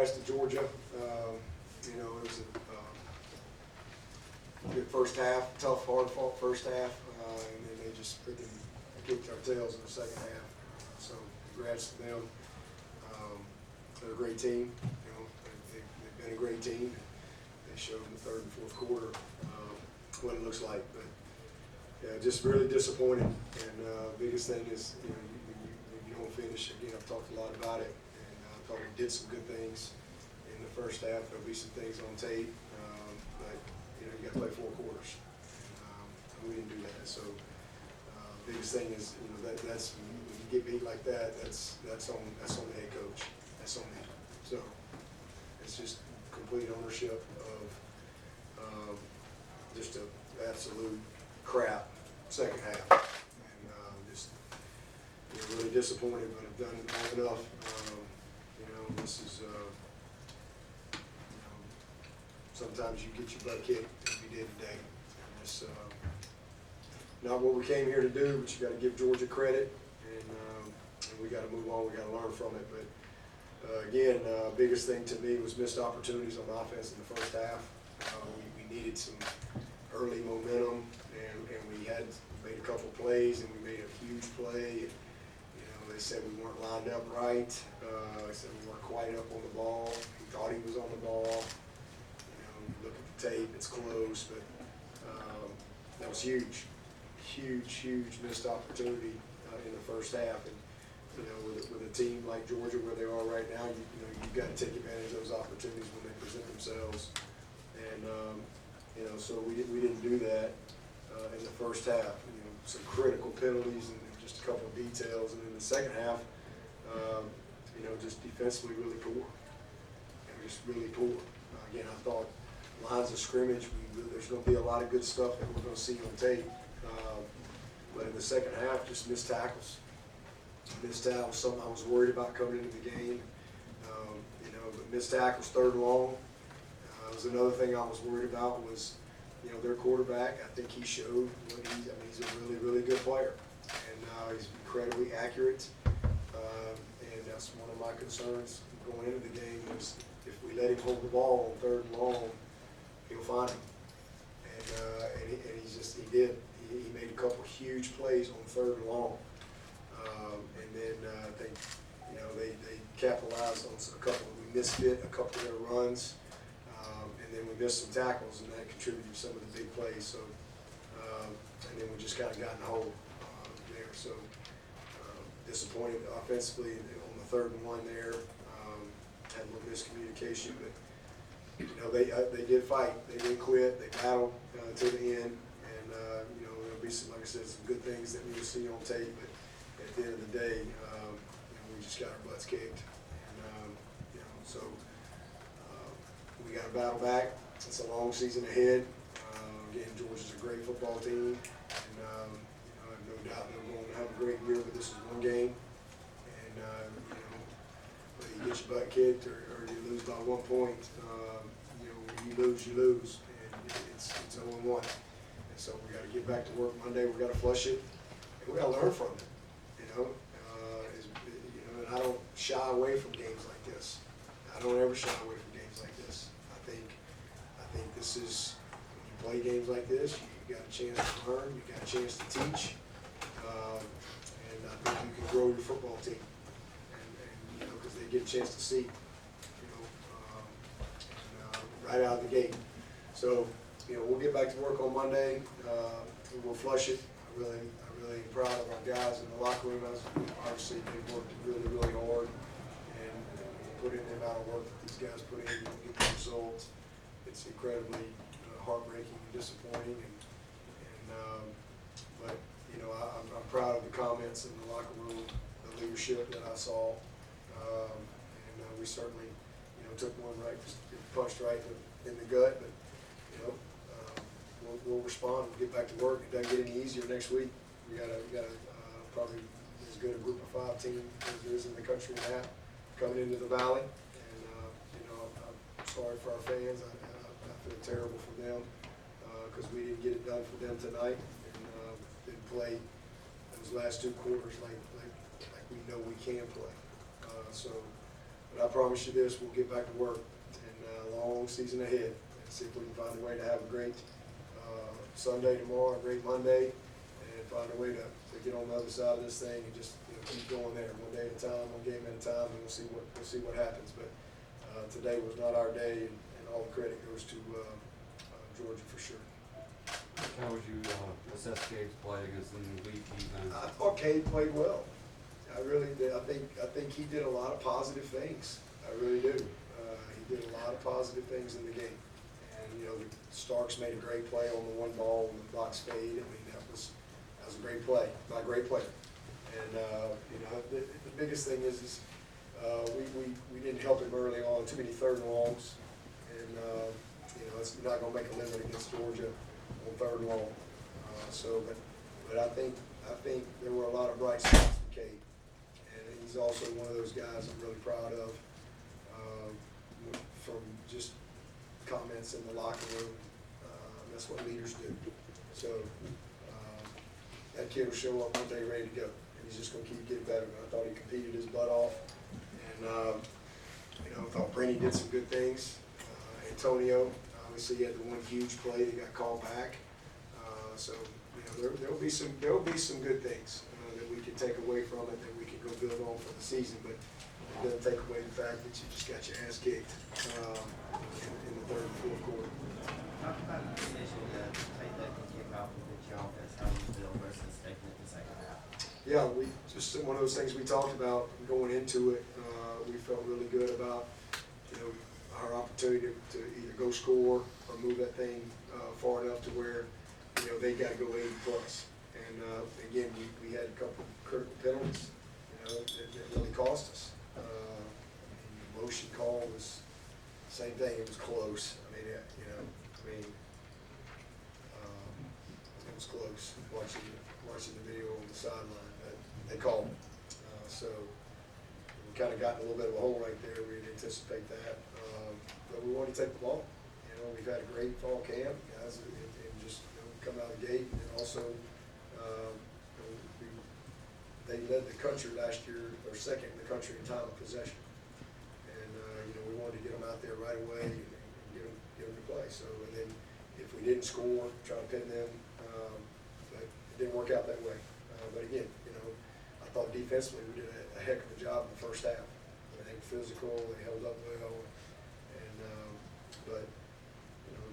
contrast to Georgia. You know, it was a good first half, tough, hard-fought first half, and then they just freaking kicked our tails in the second half. So congrats to them. They're a great team. You know, they've been a great team. They showed in the third and fourth quarter what it looks like. But yeah, just really disappointed. And biggest thing is, you know, you don't finish. Again, I've talked a lot about it, and I thought we did some good things in the first half. There'll be some things on tape, but you know, you got to play 4 quarters. And we didn't do that. So biggest thing is, you know, that's when you get beat like that. That's on the head coach. That's on me. So it's just complete ownership of just a absolute crap second half, and just, you know, really disappointed, but I've done long enough. You know, this is you know, sometimes you get your butt kicked, and we did today. And it's not what we came here to do, but you got to give Georgia credit, and we got to move on. We got to learn from it. But again, biggest thing to me was missed opportunities on offense in the first half. We needed some early momentum, and we had made a couple plays, and we made a huge play. You know, they said we weren't lined up right. They said we weren't quite up on the ball. We thought he was on the ball. You know, you look at the tape, it's close, but that was huge, huge missed opportunity in the first half. And you know, with a team like Georgia where they are right now, you know, you've got to take advantage of those opportunities when they present themselves. And you know, so we didn't do that in the first half. You know, some critical penalties and just a couple of details. And in the second half, you know, just defensively really poor. And just really poor. Again, I thought lines of scrimmage, there's going to be a lot of good stuff that we're going to see on tape. But in the second half, just missed tackles. Missed tackles, something I was worried about coming into the game. You know, but missed tackles, 3rd and long. Was another thing I was worried about was, you know, their quarterback. I think he showed what he's a really good player, and he's incredibly accurate. And that's one of my concerns going into the game was if we let him hold the ball on 3rd and long, he'll find him. And he did. He made a couple huge plays on 3rd and long. And then I think, you know, they capitalized on a couple. We misfit a couple of their runs. And then we missed some tackles, and that contributed to some of the big plays. So, and then we just kind of got in the hole there. So, disappointed offensively on the 3rd and 1 there. Had a little miscommunication, but you know they did fight. They didn't quit. They battled to the end, and you know there'll be some, like I said, some good things that we'll see on tape. But at the end of the day, you know, we just got our butts kicked, and you know so. We got to battle back. It's a long season ahead. Again, Georgia's a great football team, and you know, I have no doubt they're going to have a great year. But this is one game, and you know, whether you get your butt kicked or you lose by 1 point, you know, when you lose, and it's 0-1. And so we got to get back to work Monday. We got to flush it, and we got to learn from it. You know, and I don't shy away from games like this. I don't ever shy away from games like this. I think this is, when you play games like this, you got a chance to learn, you got a chance to teach, and I think you can grow your football team, and you know, because they get a chance to see, you know, right out of the gate. So, you know, we'll get back to work on Monday. We'll flush it. I really am proud of our guys in the locker room. Obviously, they worked really hard, and put in the amount of work that these guys put in, you don't get the results. It's incredibly heartbreaking and disappointing, but you know, I'm proud of the comments in the locker room, the leadership that I saw, and we certainly, you know, took one right, punched right in the gut, but you know, we'll respond. We'll get back to work. It doesn't get any easier next week. We got probably as good a group of 5 team as there is in the country now coming into the Valley, and you know, I'm sorry for our fans. I feel terrible for them because we didn't get it done for them tonight, and didn't play those last 2 quarters like we know we can play. So But I promise you this, we'll get back to work and a long season ahead and see if we can find a way to have a great Sunday tomorrow, a great Monday, and find a way to get on the other side of this thing and just keep going there, one day at a time, one game at a time, and we'll see what happens. But today was not our day, and all the credit goes to Georgia for sure. How would you assess Cade's play against the elite defense? I thought Cade played well. I really did. I think he did a lot of positive things. I really do. He did a lot of positive things in the game. And the Starks made a great play on the one ball with the box fade. I mean, that was a great play by a great player. And the biggest thing is we didn't help him early on. Too many third and longs, and you're not going to make a limit against Georgia on third and long. But I think there were a lot of bright spots for Cade, and he's also one of those guys I'm really proud of. From just comments in the locker room, that's what leaders do. So that kid will show up one day ready to go, and he's just going to keep getting better. I thought he competed his butt off, and I thought Brenny did some good things. Antonio, obviously, he had the one huge play that got called back. So there'll be some good things that we can take away from it that we can go build on for the season. But it doesn't take away the fact that you just got your ass kicked in the third and fourth quarter. Talk about the decision to take that kick off and get your offense how you feel versus taking it in the second half. Yeah, we just one of those things we talked about going into it. We felt really good about our opportunity to either go score or move that thing far enough to where they got to go 80 plus. And again, we had a couple of critical penalties, that really cost us. The motion call was same thing. It was close. It was close. Watching the video on the sideline, they called it. So we kind of got in a little bit of a hole right there. We didn't anticipate that, but we wanted to take the ball. We've had a great fall camp, guys, and just come out of the gate, and also they led the country last year, or second in the country in time of possession, and we wanted to get them out there right away and get them to play. So, and then if we didn't score, try to pin them, but it didn't work out that way. But again, I thought defensively we did a heck of a job in the first half. I think physical, they held up well, and but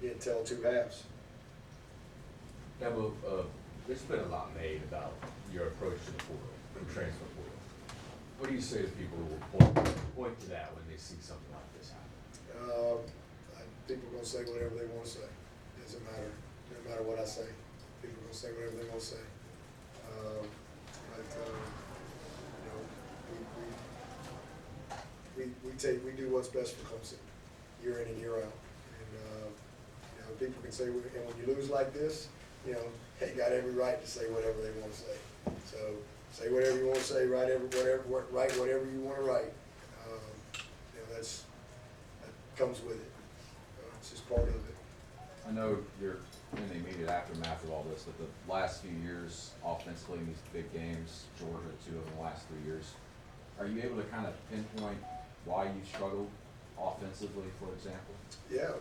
again, tell two halves. Now, there's been a lot made about your approach to the portal, the transfer portal. What do you say to people who will point to that when they see something like this happen? People are going to say whatever they want to say. Doesn't matter. Doesn't matter what I say. People are going to say whatever they want to say. We do what's best for Clemson, year in and year out. And people can say, and when you lose like this, they got every right to say whatever they want to say. So say whatever you want to say, write whatever you want to write. That comes with it. It's just part of it. I know you're in the immediate aftermath of all this, but the last few years offensively in these big games, Georgia 2 of the last 3 years, are you able to kind of pinpoint why you struggled offensively, for example? Yeah,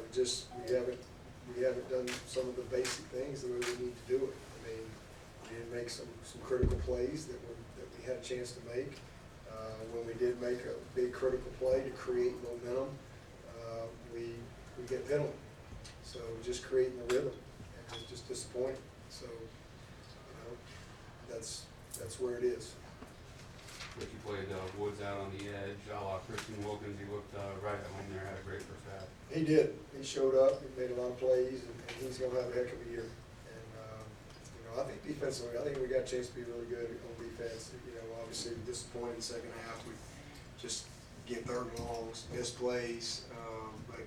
we haven't done some of the basic things the way we need to do it. We didn't make some critical plays that we had a chance to make. When we did make a big critical play to create momentum, we get penalty. So just creating the rhythm, and it was just disappointing. So that's where it is. Ricky played Woods out on the edge, a la Christian Wilkins. He looked right at home there, had a great first half. He did. He showed up. He made a lot of plays, and he's going to have a heck of a year. And I think defensively, I think we got a chance to be really good on defense. Obviously disappointed in the second half. We just get third and longs, missed plays, but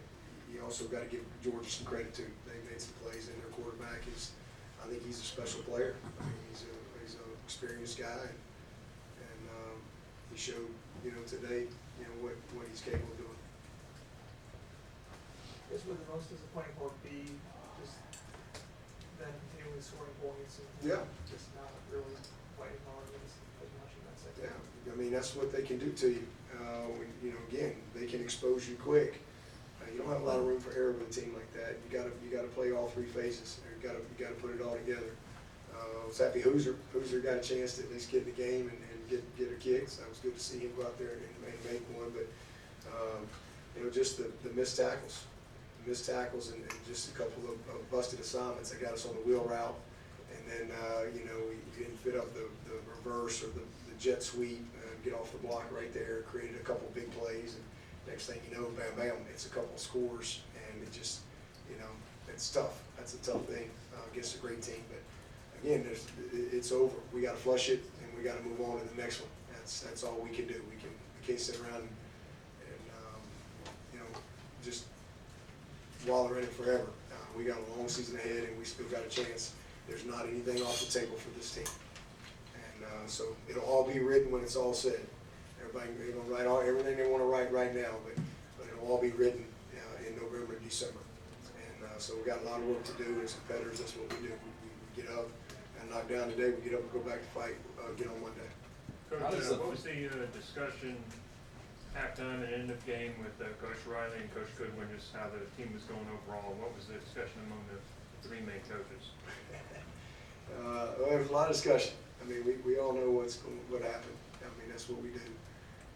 you also got to give Georgia some credit too. They made some plays, and their quarterback I think he's a special player. He's an experienced guy, and he showed today what he's capable of doing. I guess would the most disappointing part be just them continually scoring points and just not really fighting hard as much in that Yeah, I mean, that's what they can do to you. You know, again, they can expose you quick. You don't have a lot of room for error with a team like that. You gotta play all three phases. You gotta put it all together. I was happy Hoosier got a chance to at least get in the game and get a kick. So it was good to see him go out there and make one. But you know, just the missed tackles, and just a couple of busted assignments that got us on the wheel route. And then you know, we didn't fit up the reverse or the jet sweep, get off the block right there. Created a couple big plays, and next thing you know, bam, bam, it's a couple of scores, and it just, you know, it's tough. That's a tough thing against a great team. But again, it's over. We got to flush it, and we got to move on to the next one. That's all we can do. We can't sit around and you know, just wallow in it forever. We got a long season ahead, and we still got a chance. There's not anything off the table for this team, and so it'll all be written when it's all said. Everybody, they're gonna write everything they want to write right now, but it'll all be written in November and December. And so we got a lot of work to do as competitors. That's what we do. We get up and knock down today. We get up and go back to fight again on Monday. How does Coach, what was the discussion halftime and end of game with Coach Riley and Coach Goodwin, just how the team was going overall? What was the discussion among the three main coaches? Well, there was a lot of discussion. I mean, we all know what happened. I mean, that's what we do.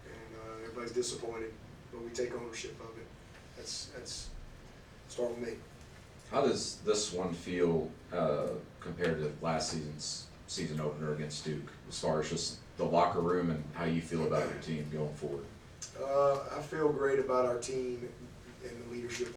And everybody's disappointed, but we take ownership of it. That's start with me. How does this one feel compared to last season's season opener against Duke, as far as just the locker room and how you feel about your team going forward? I feel great about our team and the leadership